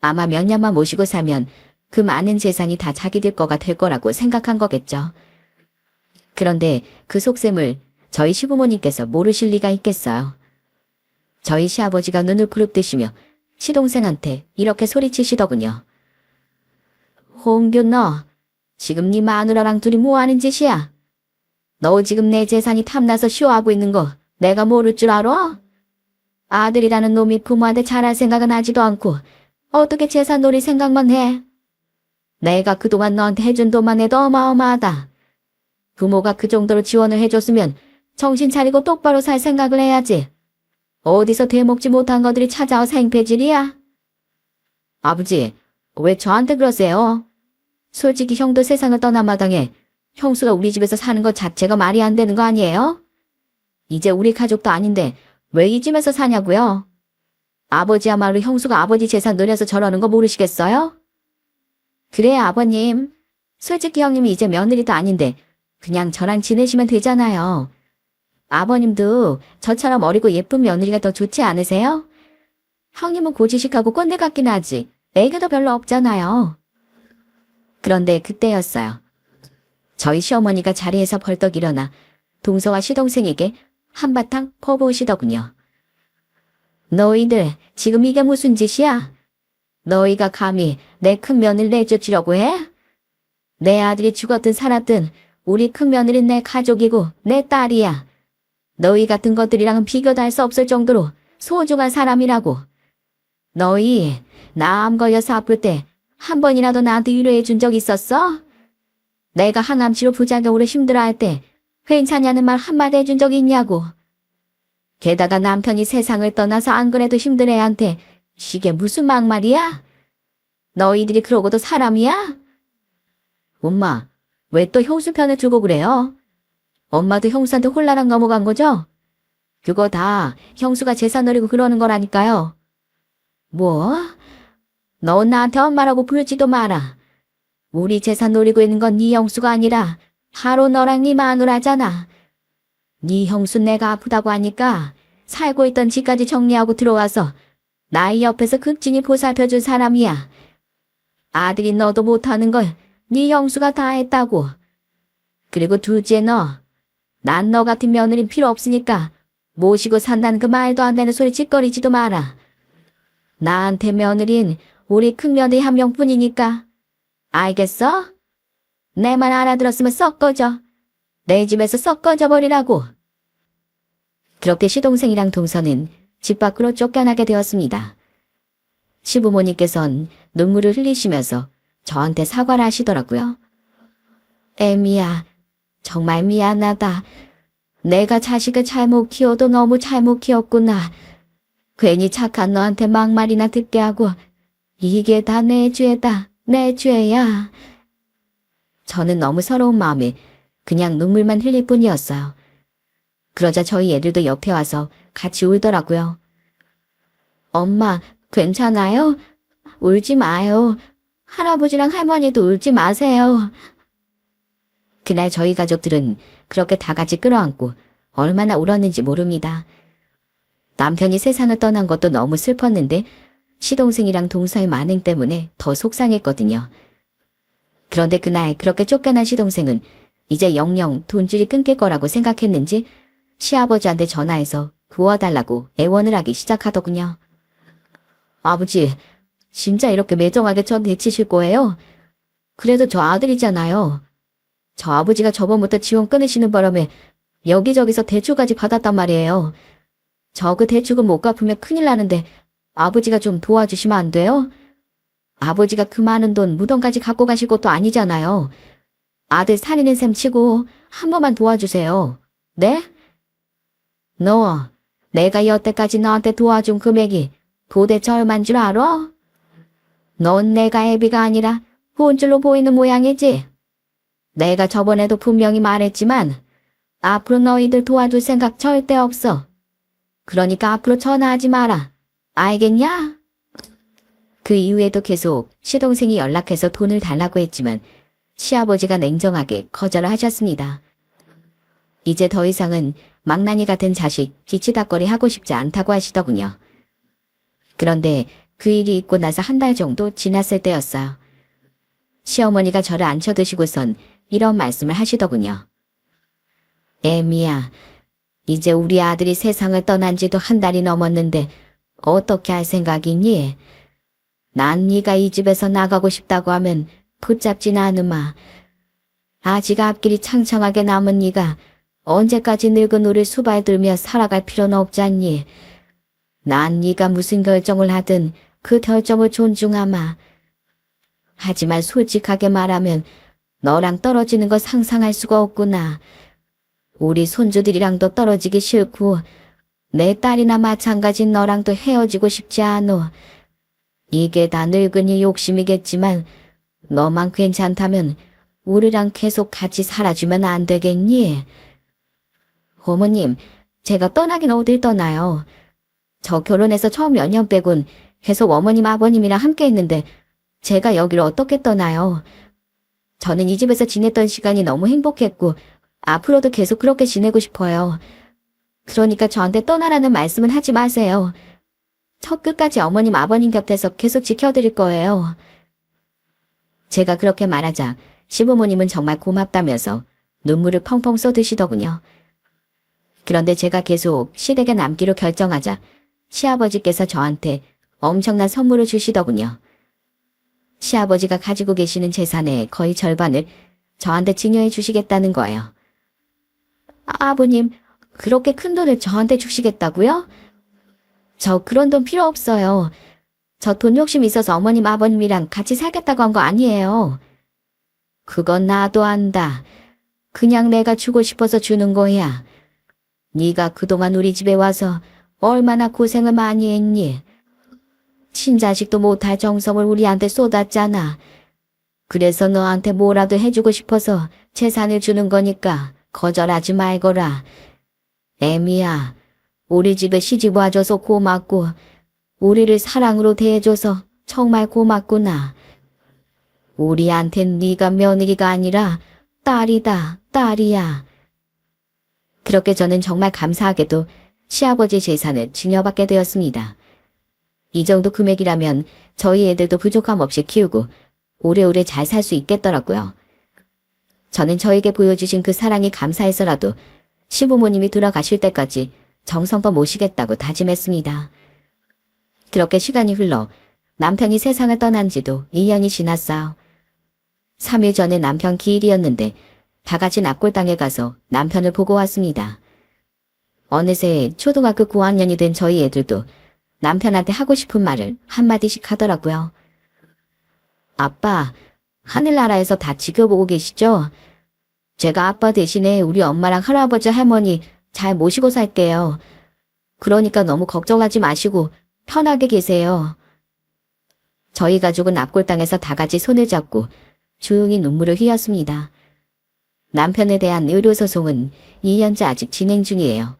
아마 몇 년만 모시고 사면 그 많은 재산이 다 자기들 거가 될 거라고 생각한 거겠죠. 그런데 그 속셈을 저희 시부모님께서 모르실 리가 있겠어요. 저희 시아버지가 눈을 부릅뜨시며 시동생한테 이렇게 소리치시더군요. 홍균 너 지금 네 마누라랑 둘이 뭐하는 짓이야? 너 지금 내 재산이 탐나서 쇼하고 있는 거 내가 모를 줄 알아? 아들이라는 놈이 부모한테 잘할 생각은 하지도 않고 어떻게 재산 노릴 생각만 해? 내가 그동안 너한테 해준 돈만 해도 어마어마하다. 부모가 그 정도로 지원을 해줬으면 정신 차리고 똑바로 살 생각을 해야지. 어디서 대먹지 못한 것들이 찾아와 생패질이야? 아버지, 왜 저한테 그러세요? 솔직히 형도 세상을 떠난 마당에 형수가 우리 집에서 사는 것 자체가 말이 안 되는 거 아니에요? 이제 우리 가족도 아닌데 왜 이 집에서 사냐고요? 아버지야말로 형수가 아버지 재산 노려서 저러는 거 모르시겠어요? 그래 아버님. 솔직히 형님이 이제 며느리도 아닌데 그냥 저랑 지내시면 되잖아요. 아버님도 저처럼 어리고 예쁜 며느리가 더 좋지 않으세요? 형님은 고지식하고 꼰대 같긴 하지 애교도 별로 없잖아요. 그런데 그때였어요. 저희 시어머니가 자리에서 벌떡 일어나 동서와 시동생에게 한바탕 퍼부으시더군요. 너희들 지금 이게 무슨 짓이야? 너희가 감히 내 큰 며느리 내쫓으려고 해? 내 아들이 죽었든 살았든 우리 큰 며느리는 내 가족이고 내 딸이야. 너희 같은 것들이랑은 비교도 할 수 없을 정도로 소중한 사람이라고. 너희 나 암 걸려서 아플 때 한 번이라도 나한테 위로해 준 적 있었어? 내가 항암치료 부작용으로 힘들어할 때 괜찮냐는 말 한마디 해준 적 있냐고. 게다가 남편이 세상을 떠나서 안 그래도 힘든 애한테 이게 무슨 막말이야? 너희들이 그러고도 사람이야? 엄마, 왜 또 형수 편을 두고 그래요? 엄마도 형수한테 홀라랑 넘어간 거죠? 그거 다 형수가 재산 노리고 그러는 거라니까요. 뭐? 너 나한테 엄마라고 부르지도 마라. 우리 재산 노리고 있는 건 네 형수가 아니라 바로 너랑 네 마누라잖아. 네 형수 내가 아프다고 하니까 살고 있던 집까지 정리하고 들어와서 나이 옆에서 극진히 보살펴준 사람이야. 아들이 너도 못하는 걸 네 형수가 다 했다고. 그리고 둘째 난 너 같은 며느린 필요 없으니까 모시고 산다는 그 말도 안 되는 소리 짓거리지도 마라. 나한테 며느린 우리 큰며느리 한 명뿐이니까. 알겠어? 내 말 알아들었으면 썩 꺼져. 내 집에서 썩 꺼져 버리라고. 그렇게 시동생이랑 동서는 집 밖으로 쫓겨나게 되었습니다. 시부모님께선 눈물을 흘리시면서 저한테 사과를 하시더라고요. 애미야, 정말 미안하다. 내가 자식을 잘못 키워도 너무 잘못 키웠구나. 괜히 착한 너한테 막말이나 듣게 하고 이게 다 내 죄다. 내 죄야. 저는 너무 서러운 마음에 그냥 눈물만 흘릴 뿐이었어요. 그러자 저희 애들도 옆에 와서 같이 울더라고요. 엄마, 괜찮아요? 울지 마요. 할아버지랑 할머니도 울지 마세요. 그날 저희 가족들은 그렇게 다 같이 끌어안고 얼마나 울었는지 모릅니다. 남편이 세상을 떠난 것도 너무 슬펐는데 시동생이랑 동서의 만행 때문에 더 속상했거든요. 그런데 그날 그렇게 쫓겨난 시동생은 이제 영영 돈줄이 끊길 거라고 생각했는지 시아버지한테 전화해서 구워달라고 애원을 하기 시작하더군요. 아버지, 진짜 이렇게 매정하게 저 내치실 거예요? 그래도 저 아들이잖아요. 저 아버지가 저번부터 지원 끊으시는 바람에 여기저기서 대출까지 받았단 말이에요. 저 그 대출금 못 갚으면 큰일 나는데 아버지가 좀 도와주시면 안 돼요? 아버지가 그 많은 돈 무덤까지 갖고 가실 것도 아니잖아요. 아들 살리는 셈 치고 한 번만 도와주세요. 네? 너, 내가 여태까지 너한테 도와준 금액이 도대체 얼마인 줄 알아? 넌 내가 애비가 아니라 혼줄로 보이는 모양이지? 내가 저번에도 분명히 말했지만 앞으로 너희들 도와줄 생각 절대 없어. 그러니까 앞으로 전화하지 마라. 알겠냐? 그 이후에도 계속 시동생이 연락해서 돈을 달라고 했지만 시아버지가 냉정하게 거절을 하셨습니다. 이제 더 이상은 망나니 같은 자식 뒤치다꺼리 하고 싶지 않다고 하시더군요. 그런데 그 일이 있고 나서 한 달 정도 지났을 때였어요. 시어머니가 저를 앉혀드시고선 이런 말씀을 하시더군요. 애미야, 이제 우리 아들이 세상을 떠난 지도 한 달이 넘었는데 어떻게 할 생각이니? 난 네가 이 집에서 나가고 싶다고 하면 붙잡진 않으마. 아직 앞길이 창창하게 남은 네가 언제까지 늙은 우리 수발 들며 살아갈 필요는 없잖니. 난 네가 무슨 결정을 하든 그 결정을 존중하마. 하지만 솔직하게 말하면 너랑 떨어지는 거 상상할 수가 없구나. 우리 손주들이랑도 떨어지기 싫고 내 딸이나 마찬가지인 너랑도 헤어지고 싶지 않어. 이게 다 늙은이 욕심이겠지만 너만 괜찮다면 우리랑 계속 같이 살아주면 안 되겠니? 어머님, 제가 떠나긴 어딜 떠나요. 저 결혼해서 처음 몇 년 빼곤 계속 어머님 아버님이랑 함께 있는데 제가 여기를 어떻게 떠나요? 저는 이 집에서 지냈던 시간이 너무 행복했고 앞으로도 계속 그렇게 지내고 싶어요. 그러니까 저한테 떠나라는 말씀은 하지 마세요. 저 끝까지 어머님 아버님 곁에서 계속 지켜드릴 거예요. 제가 그렇게 말하자 시부모님은 정말 고맙다면서 눈물을 펑펑 쏟으시더군요. 그런데 제가 계속 시댁에 남기로 결정하자 시아버지께서 저한테 엄청난 선물을 주시더군요. 시아버지가 가지고 계시는 재산의 거의 절반을 저한테 증여해 주시겠다는 거예요. 아버님, 그렇게 큰 돈을 저한테 주시겠다고요? 저 그런 돈 필요 없어요. 저 돈 욕심 있어서 어머님 아버님이랑 같이 살겠다고 한 거 아니에요. 그건 나도 안다. 그냥 내가 주고 싶어서 주는 거야. 네가 그동안 우리 집에 와서 얼마나 고생을 많이 했니? 친자식도 못할 정성을 우리한테 쏟았잖아. 그래서 너한테 뭐라도 해주고 싶어서 재산을 주는 거니까 거절하지 말거라. 애미야, 우리 집에 시집 와줘서 고맙고 우리를 사랑으로 대해줘서 정말 고맙구나. 우리한텐 네가 며느리가 아니라 딸이다, 딸이야. 그렇게 저는 정말 감사하게도 시아버지 재산을 증여받게 되었습니다. 이 정도 금액이라면 저희 애들도 부족함 없이 키우고 오래오래 잘 살 수 있겠더라고요. 저는 저에게 보여주신 그 사랑이 감사해서라도 시부모님이 돌아가실 때까지 정성껏 모시겠다고 다짐했습니다. 그렇게 시간이 흘러 남편이 세상을 떠난 지도 2년이 지났어요. 3일 전에 남편 기일이었는데 다 같이 납골당에 가서 남편을 보고 왔습니다. 어느새 초등학교 고학년이 된 저희 애들도 남편한테 하고 싶은 말을 한마디씩 하더라고요. 아빠, 하늘나라에서 다 지켜보고 계시죠? 제가 아빠 대신에 우리 엄마랑 할아버지 할머니 잘 모시고 살게요. 그러니까 너무 걱정하지 마시고 편하게 계세요. 저희 가족은 납골당에서 다 같이 손을 잡고 조용히 눈물을 흘렸습니다. 남편에 대한 의료소송은 2년째 아직 진행 중이에요.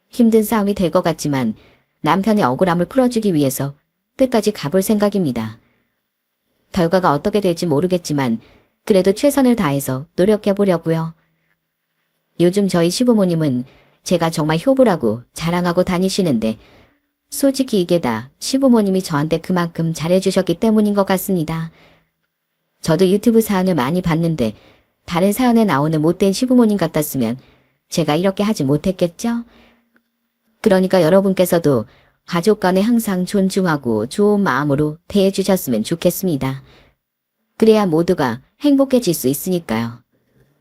힘든 싸움이 될 것 같지만 남편의 억울함을 풀어주기 위해서 끝까지 가볼 생각입니다. 결과가 어떻게 될지 모르겠지만 그래도 최선을 다해서 노력해보려고요. 요즘 저희 시부모님은 제가 정말 효부라고 자랑하고 다니시는데 솔직히 이게 다 시부모님이 저한테 그만큼 잘해주셨기 때문인 것 같습니다. 저도 유튜브 사연을 많이 봤는데 다른 사연에 나오는 못된 시부모님 같았으면 제가 이렇게 하지 못했겠죠? 그러니까 여러분께서도 가족 간에 항상 존중하고 좋은 마음으로 대해주셨으면 좋겠습니다. 그래야 모두가 행복해질 수 있으니까요.